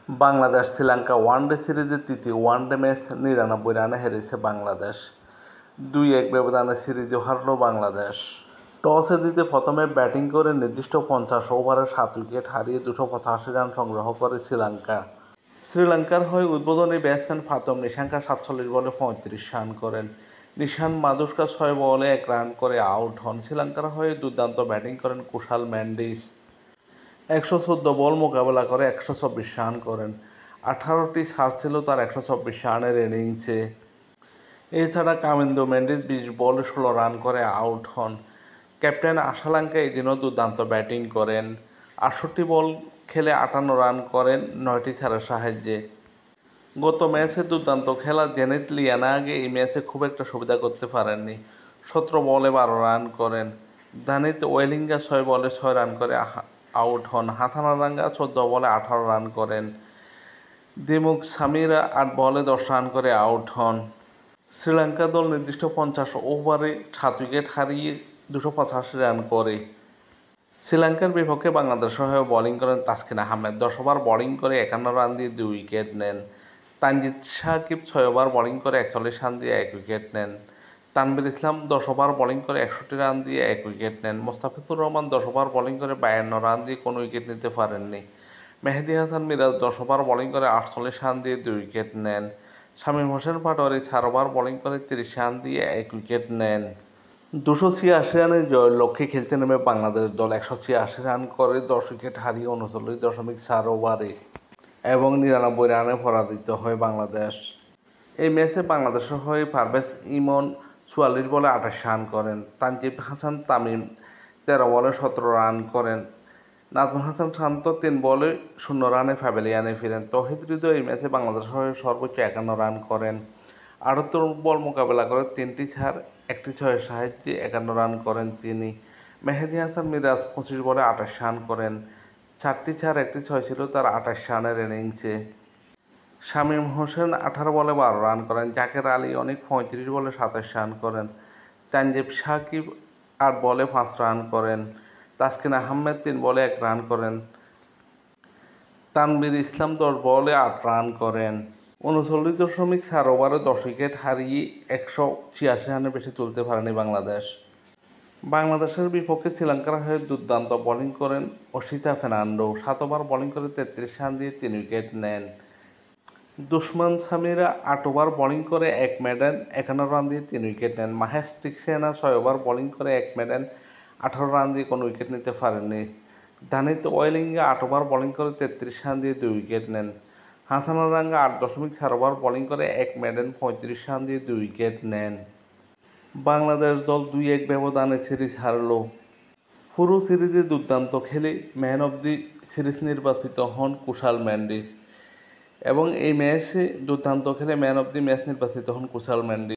Bangladesh Sri Lanka one day সিরিজের তৃতীয় one day match ৯৯ রানে হেরেছে বাংলাদেশ। ২-১ ব্যবধানে সিরিজও হারল বাংলাদেশ। টসে জিতে প্রথমে ব্যাটিং করে নির্দিষ্ট ৫০ ওভারে ৭ উইকেট হারিয়ে ২৮৫ রান সংগ্রহ করে শ্রীলঙ্কা। শ্রীলঙ্কার হয়ে উদ্বোধনী ব্যাটসম্যান ফাতম নিশাঙ্কা ৪৭ বলে ৩৫ রান করেন। নিশান মাদুস্কা ৬ বলে ১ রান করে আউট হন। শ্রীলঙ্কার হয়ে দুর্দান্ত ব্যাটিং করেন কুশাল মেন্ডিস। ১১৪ বল মোকাবেলা করে ১২৪ রান করেন। ১৮টি ছাড় ছিল তার ১২৪ রানের ইনিংসে। এছাড়া কামিন্দো মেন্ডিস ২০ বলে ১৬ রান করে আউট হন। ক্যাপ্টেন আশালঙ্কা এদিনও দুর্দান্ত ব্যাটিং করেন। ৬৮ বল খেলে ৫৮ রান করেন ৯টি ছাড়ের সাহায্যে। গত ম্যাচে দুর্দান্ত খেলা জেনিত লিয়ানাগে এই ম্যাচে খুব একটা সুবিধা করতে পারেননি। ১৭ বলে ১২ রান করেন। দানিত ওয়েলিঙ্গা ৬ বলে ৬ রান করে আউট হন। হাথানারাঙ্গা ১৪ বলে ১৮ রান করেন। দিমুক সামিরা ৮ বলে ১০ রান করে আউট হন। শ্রীলঙ্কা দল নির্দিষ্ট ৫০ ওভারে ৭ উইকেট হারিয়ে ২৮৫ রান করে। শ্রীলঙ্কার বিপক্ষে বাংলাদেশের হয়ে বোলিং করেন তাসকিন আহমেদ। ১০ ওভার বোলিং করে ৫১ রান দিয়ে ২ উইকেট নেন। তানজিদ সাকিব ৬ ওভার বোলিং করে ৪১ রান দিয়ে ১ উইকেট নেন। তানভীর ইসলাম ১০ ওভার বোলিং করে ৬১ রান দিয়ে ১ উইকেট নেন। মোস্তাফিজুর রহমান ১০ ওভার বোলিং করে ৫২ রান দিয়ে কোনো উইকেট নিতে পারেননি। মেহেদী হাসান মিরাজ ১০ ওভার বোলিং করে ৪৮ রান দিয়ে ২ উইকেট নেন। শামীম হোসেন পাটোয়ারি ৪ ওভার বোলিং করে ৩০ রান দিয়ে ১ উইকেট নেন। ২৮৬ রানের জয়ের লক্ষ্যে খেলতে নেমে বাংলাদেশ দল ১৮৬ রান করে ১০ উইকেট হারিয়ে ৩৯.৪ ওভারে এবং ৯৯ রানে পরাজিত হয় বাংলাদেশ। এই ম্যাচে বাংলাদেশের হয়ে পারভেজ ইমন ৪৪ বলে ২৮ রান করেন। তানজিব হাসান তামিম ১৩ বলে ১৭ রান করেন। নাজমুল হাসান শান্ত ৩ বলে ০ রানে প্যাভিলিয়নে ফিরেন। তৌহিদ হৃদয় এই ম্যাচে বাংলাদেশের হয়ে সর্বোচ্চ ৫১ রান করেন। ৭৮ বল মোকাবেলা করে ৩টি ছাড় ১টি ছয়ের সাহায্যে ৫১ রান করেন তিনি। মেহেদী হাসান মিরাজ ২৫ বলে ২৮ রান করেন। ৪টি ছাড় ১টি ছয় ছিল তার ২৮ রানের ইনিংসে। শামীম হোসেন ১৮ বলে ১২ রান করেন। জাকের আলী অনিক ৩৫ বলে ২৭ রান করেন। তানজিব সাকিব ৮ বলে ৫ রান করেন। তাসকিন আহমেদ ৩ বলে ১ রান করেন। তানভীর ইসলাম ১০ বলে ৮ রান করেন। ৩৯.৪ ওভারে ১০ উইকেট হারিয়ে ১৮৬ রানের বেশি তুলতে পারেনি বাংলাদেশ। বাংলাদেশের বিপক্ষে শ্রীলঙ্কার হয়ে দুর্দান্ত বোলিং করেন অসিতা ফের্নান্ডো। ৭ ওভার বোলিং করে ৩৩ রান দিয়ে ৩ উইকেট নেন। দুশমান সামিরা ৮ ওভার বোলিং করে ১ মেডেন ৫১ রান দিয়ে ৩ উইকেট নেন। মাহেশ টিকসেনা ৬ ওভার বোলিং করে ১ মেডেন ১৮ রান দিয়ে কোনো উইকেট নিতে পারেননি। দানিত ওয়েলিঙ্গা ৮ ওভার বোলিং করে ৩৩ রান দিয়ে ২ উইকেট নেন। হাথানারাঙ্গা ৮.৪ ওভার বোলিং করে ১ মেডেন ৩৫ রান দিয়ে ২ উইকেট নেন। বাংলাদেশ দল ২-১ ব্যবধানে সিরিজ হারল। পুরো সিরিজে দুর্দান্ত খেলে ম্যান অব দি সিরিজ নির্বাচিত হন কুশাল মেন্ডিস এবং এই ম্যাচে দুর্দান্ত খেলে ম্যান অব দি ম্যাচ নির্বাচিত হন কুশাল মেন্ডিস।